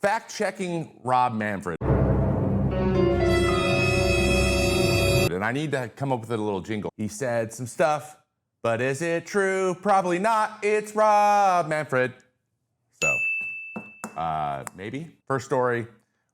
fact-checking Rob Manfred. And I need to come up with a little jingle. He said some stuff, but is it true? Probably not. It's Rob Manfred. So, maybe. First story,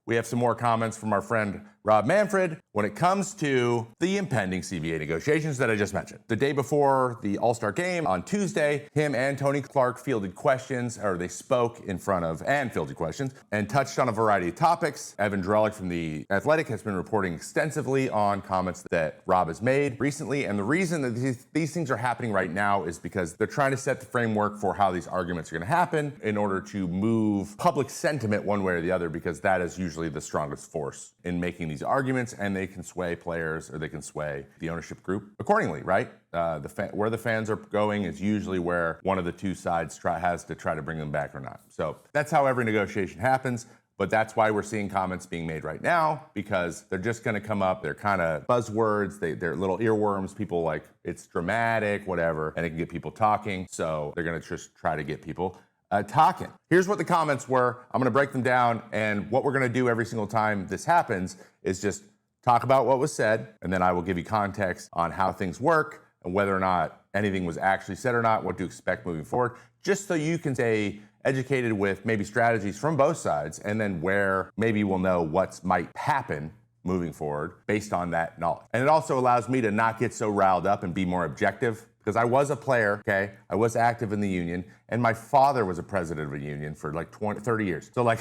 we have some more comments from our friend Rob Manfred when it comes to the impending CBA negotiations that I just mentioned. The day before the All-Star game on Tuesday, him and Tony Clark fielded questions, or they spoke in front of and fielded questions, and touched on a variety of topics. Evan Drellick from The Athletic has been reporting extensively on comments that Rob has made recently, and the reason that these things are happening right now is because they're trying to set the framework for how these arguments are going to happen in order to move public sentiment one way or the other, because that is usually the strongest force in making these arguments, and they can sway players or they can sway the ownership group accordingly, right? Where the fans are going is usually where one of the two sides has to try to bring them back or not. So that's how every negotiation happens, but that's why we're seeing comments being made right now, because they're just going to come up. They're kind of buzzwords. They're little earworms. People like, it's dramatic, whatever, and it can get people talking. So they're going to just try to get people talking. Here's what the comments were. I'm going to break them down, and what we're going to do every single time this happens is just talk about what was said, and then I will give you context on how things work and whether or not anything was actually said or not, what to expect moving forward, just so you can stay educated with maybe strategies from both sides, and then where maybe we'll know what might happen moving forward based on that knowledge. And it also allows me to not get so riled up and be more objective, because I was a player, okay? I was active in the union, and my father was a president of a union for like 30 years. So like,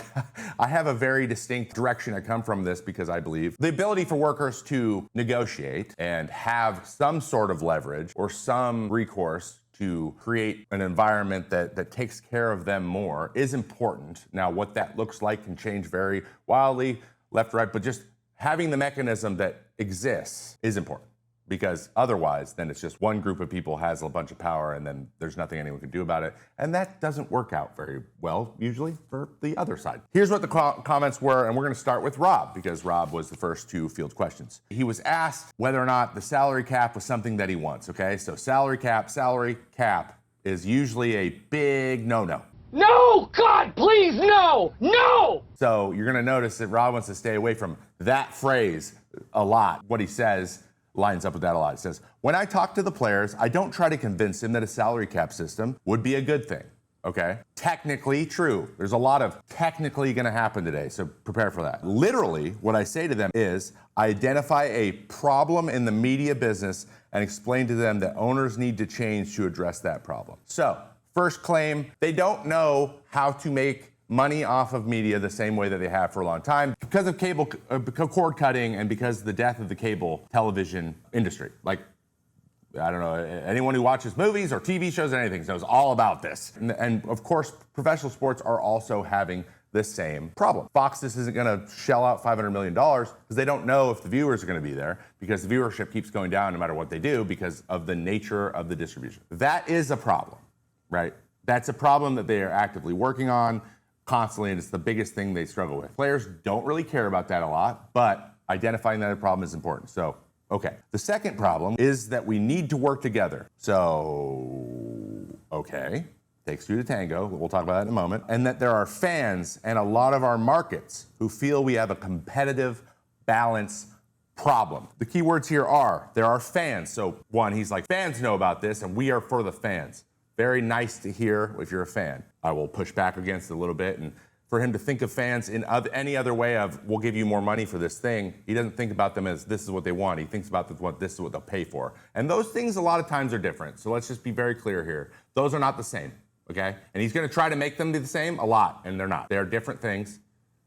I have a very distinct direction I come from this, because I believe the ability for workers to negotiate and have some sort of leverage or some recourse to create an environment that takes care of them more is important. Now, what that looks like can change very wildly, left, right, but just having the mechanism that exists is important. Because otherwise, then it's just one group of people has a bunch of power, and then there's nothing anyone can do about it. And that doesn't work out very well, usually, for the other side. Here's what the comments were, and we're going to start with Rob, because Rob was the first to field questions. He was asked whether or not the salary cap was something that he wants, okay? So salary cap is usually a big no-no. No! God, please, no! No! So you're going to notice that Rob wants to stay away from that phrase a lot. What he says lines up with that a lot. It says, when I talk to the players, I don't try to convince them that a salary cap system would be a good thing, okay? Technically true. There's a lot of technically gonna happen today, so prepare for that. Literally, what I say to them is, I identify a problem in the media business and explain to them that owners need to change to address that problem. So, first claim, they don't know how to make money off of media the same way that they have for a long time because of cable cord cutting and because of the death of the cable television industry. Like, I don't know, anyone who watches movies or TV shows or anything knows all about this. And of course, professional sports are also having the same problem. Fox just isn't gonna shell out $500 million because they don't know if the viewers are gonna be there, because the viewership keeps going down no matter what they do because of the nature of the distribution. That is a problem, right? That's a problem that they are actively working on constantly, and it's the biggest thing they struggle with. Players don't really care about that a lot, but identifying that a problem is important. So, okay. The second problem is that we need to work together. So, okay, takes two to tango. We'll talk about that in a moment. And that there are fans and a lot of our markets who feel we have a competitive balance problem. The key words here are, there are fans. So one, he's like, fans know about this, and we are for the fans. Very nice to hear if you're a fan. I will push back against it a little bit, and for him to think of fans in any other way of, we'll give you more money for this thing, he doesn't think about them as this is what they want. He thinks about this is what they'll pay for. And those things a lot of times are different. So let's just be very clear here. Those are not the same, okay? And he's gonna try to make them be the same a lot, and they're not. They're different things.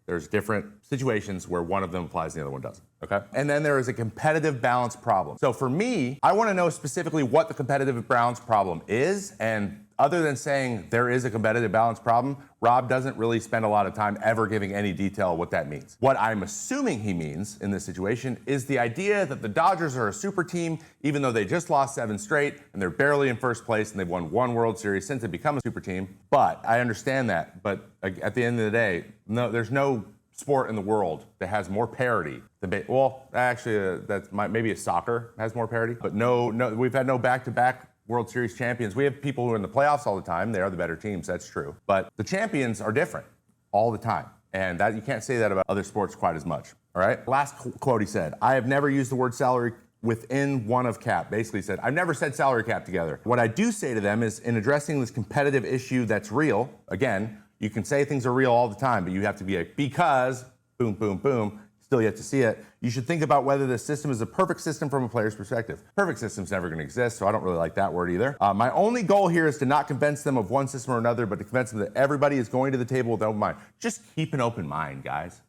There's different situations where one of them applies and the other one doesn't, okay? And then there is a competitive balance problem. So for me, I wanna know specifically what the competitive balance problem is, and other than saying there is a competitive balance problem, Rob doesn't really spend a lot of time ever giving any detail what that means. What I'm assuming he means in this situation is the idea that the Dodgers are a super team, even though they just lost 7 straight and they're barely in first place and they've won 1 World Series since they become a super team. But I understand that. But at the end of the day, no, there's no sport in the world that has more parity than well, actually, maybe a soccer has more parity, but no, we've had no back-to-back World Series champions. We have people who are in the playoffs all the time. They are the better teams, that's true. But the champions are different all the time. And that you can't say that about other sports quite as much. All right. Last quote he said, I have never used the word salary within one of cap. Basically said, I've never said salary cap together. What I do say to them is in addressing this competitive issue that's real, again, you can say things are real all the time, but you have to be like, because, boom, boom, boom, still yet to see it. You should think about whether the system is a perfect system from a player's perspective. Perfect system's never going to exist, so I don't really like that word either. My only goal here is to not convince them of one system or another, but to convince them that everybody is going to the table with an open mind. Just keep an open mind, guys.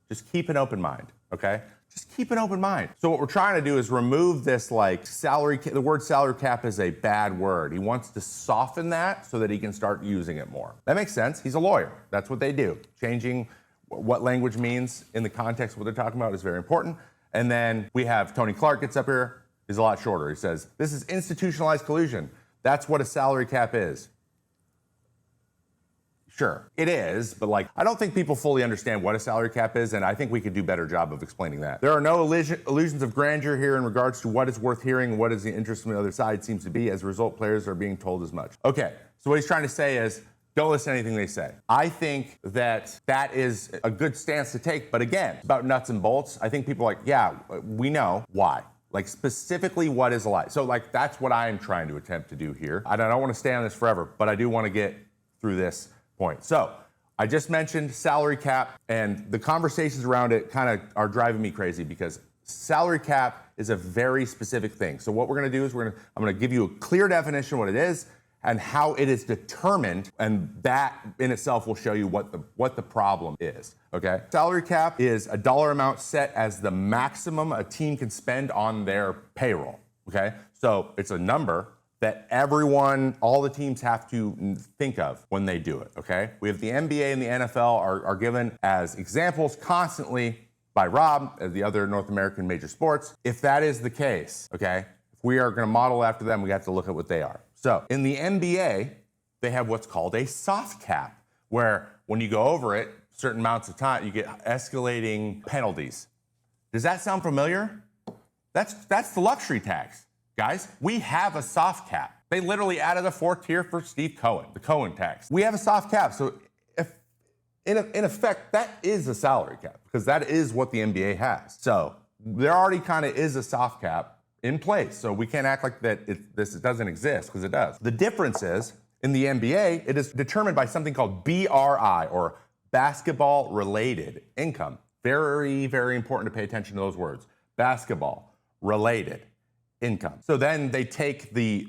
Just keep an open mind, okay? Just keep an open mind. So what we're trying to do is remove this like the word salary cap is a bad word. He wants to soften that so that he can start using it more. That makes sense. He's a lawyer. That's what they do. Changing what language means in the context of what they're talking about is very important. And then we have Tony Clark gets up here. He's a lot shorter. He says, this is institutionalized collusion. That's what a salary cap is. Sure, it is, but like, I don't think people fully understand what a salary cap is, and I think we could do a better job of explaining that. There are no illusions of grandeur here in regards to what is worth hearing and what is the interest from the other side seems to be. As a result, players are being told as much. Okay, so what he's trying to say is, don't listen to anything they say. I think that that is a good stance to take, but again, about nuts and bolts, I think people are like, yeah, we know why. Like specifically what is a lie. So like, that's what I'm trying to attempt to do here. I don't want to stay on this forever, but I do want to get through this point. So I just mentioned salary cap, and the conversations around it kind of are driving me crazy because salary cap is a very specific thing. So what we're going to do is I'm going to give you a clear definition of what it is and how it is determined, and that in itself will show you what the problem is. Okay? Salary cap is a dollar amount set as the maximum a team can spend on their payroll. Okay? So it's a number that all the teams have to think of when they do it, okay? We have the NBA and the NFL are given as examples constantly by Rob, as the other North American major sports. If that is the case, okay, if we are gonna model after them, we have to look at what they are. So in the NBA, they have what's called a soft cap, where when you go over it, certain amounts of time, you get escalating penalties. Does that sound familiar? That's the luxury tax. Guys, we have a soft cap. They literally added a fourth tier for Steve Cohen, the Cohen tax. We have a soft cap. So if in effect, that is a salary cap because that is what the NBA has. So there already kind of is a soft cap in place. So we can't act like this doesn't exist because it does. The difference is in the NBA, it is determined by something called BRI or basketball related income. Very, very important to pay attention to those words. Basketball related income. So then they take the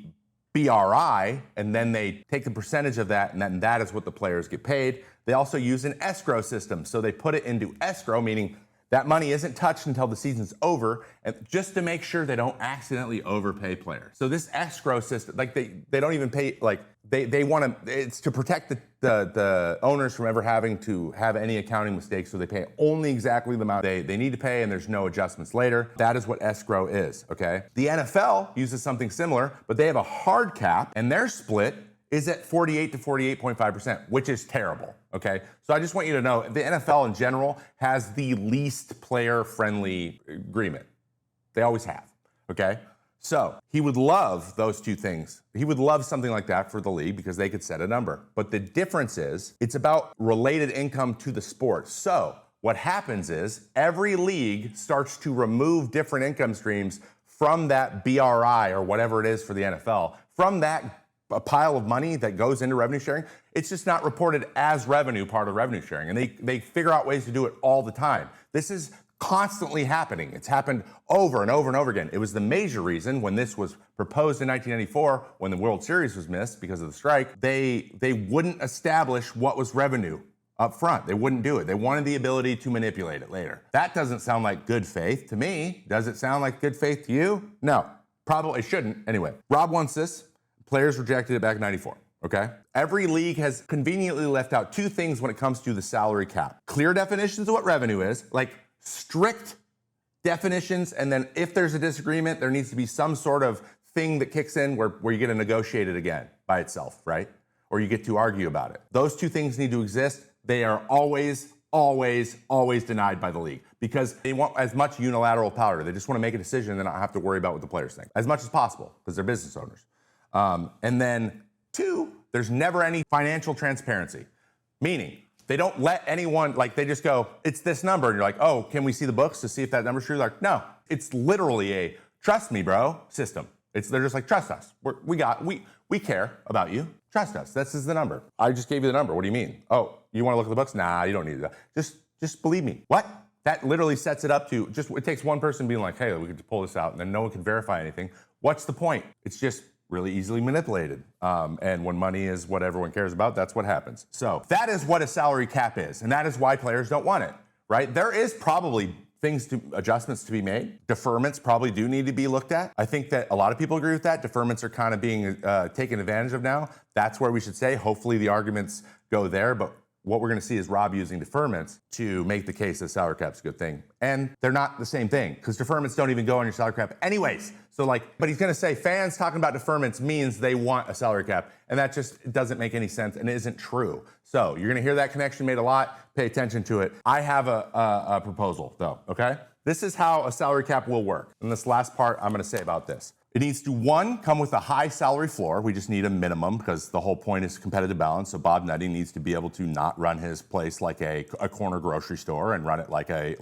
BRI and then they take the percentage of that, and then that is what the players get paid. They also use an escrow system. So they put it into escrow, meaning that money isn't touched until the season's over, and just to make sure they don't accidentally overpay players. So this escrow system, like they don't even pay, like they want to, it's to protect the owners from ever having to have any accounting mistakes, so they pay only exactly the amount they need to pay, and there's no adjustments later. That is what escrow is, okay? The NFL uses something similar, but they have a hard cap, and their split is at 48 to 48.5%, which is terrible, okay? So I just want you to know, the NFL in general has the least player-friendly agreement. They always have, okay? So he would love those two things. He would love something like that for the league because they could set a number. But the difference is it's about related income to the sport. So what happens is every league starts to remove different income streams from that BRI or whatever it is for the NFL, from that a pile of money that goes into revenue sharing. It's just not reported as revenue, part of revenue sharing. And they figure out ways to do it all the time. This is constantly happening. It's happened over and over and over again. It was the major reason when this was proposed in 1994, when the World Series was missed because of the strike, they wouldn't establish what was revenue up front. They wouldn't do it. They wanted the ability to manipulate it later. That doesn't sound like good faith to me. Does it sound like good faith to you? No, probably it shouldn't. Anyway, Rob wants this. Players rejected it back in 94, okay? Every league has conveniently left out two things when it comes to the salary cap. Clear definitions of what revenue is, like strict definitions, and then if there's a disagreement, there needs to be some sort of thing that kicks in where you get to negotiate it again by itself, right? Or you get to argue about it. Those two things need to exist. They are always denied by the league because they want as much unilateral power. They just want to make a decision and not have to worry about what the players think as much as possible because they're business owners. And then two, there's never any financial transparency, meaning They don't let anyone, like, they just go, it's this number. And you're like, oh, can we see the books to see if that number's true? Like, no, it's literally a trust me, bro system. They're just like, trust us. We care about you. Trust us. This is the number. I just gave you the number. What do you mean? Oh, you want to look at the books? Nah, you don't need that. Just believe me. What? That literally sets it up to it takes one person being like, hey, we could pull this out, and then no one can verify anything. What's the point? It's just really easily manipulated. And when money is what everyone cares about, that's what happens. So that is what a salary cap is, and that is why players don't want it, right? There is probably adjustments to be made. Deferments probably do need to be looked at. I think that a lot of people agree with that. Deferments are kind of being taken advantage of now. That's where we should say, hopefully the arguments go there, but what we're going to see is Rob using deferments to make the case that salary cap's a good thing. And they're not the same thing, because deferments don't even go on your salary cap anyways. So but he's going to say fans talking about deferments means they want a salary cap. And that just doesn't make any sense and isn't true. So you're going to hear that connection made a lot. Pay attention to it. I have a proposal, though, okay? This is how a salary cap will work. And this last part I'm going to say about this. It needs to, one, come with a high salary floor. We just need a minimum because the whole point is competitive balance. So Bob Nutty needs to be able to not run his place like a corner grocery store and run it like a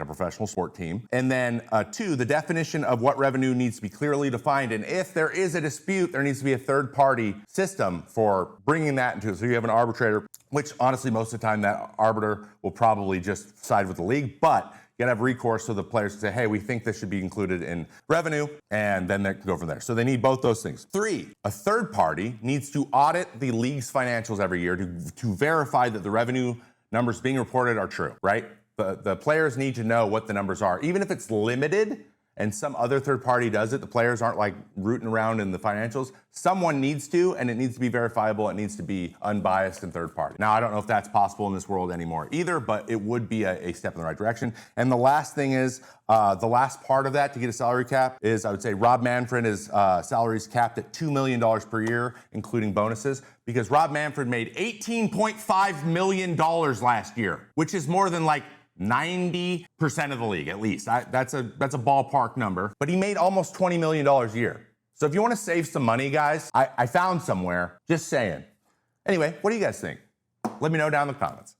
professional sport team. And then two, the definition of what revenue needs to be clearly defined. And if there is a dispute, there needs to be a third-party system for bringing that into it. So you have an arbitrator, which honestly, most of the time that arbiter will probably just side with the league, but you gotta have recourse so the players can say, hey, we think this should be included in revenue, and then they can go from there. So they need both those things. Three, a third party needs to audit the league's financials every year to verify that the revenue numbers being reported are true, right? The players need to know what the numbers are. Even if it's limited and some other third party does it, the players aren't like rooting around in the financials. Someone needs to, and it needs to be verifiable. It needs to be unbiased and third party. Now, I don't know if that's possible in this world anymore either, but it would be a step in the right direction. And the last thing is, the last part of that to get a salary cap is, I would say Rob Manfred is salaries capped at $2 million per year, including bonuses, because Rob Manfred made $18.5 million last year, which is more than like 90% of the league, at least. That's a ballpark number. But he made almost $20 million a year. So if you want to save some money, guys, I found somewhere. Just saying. Anyway, what do you guys think? Let me know down in the comments.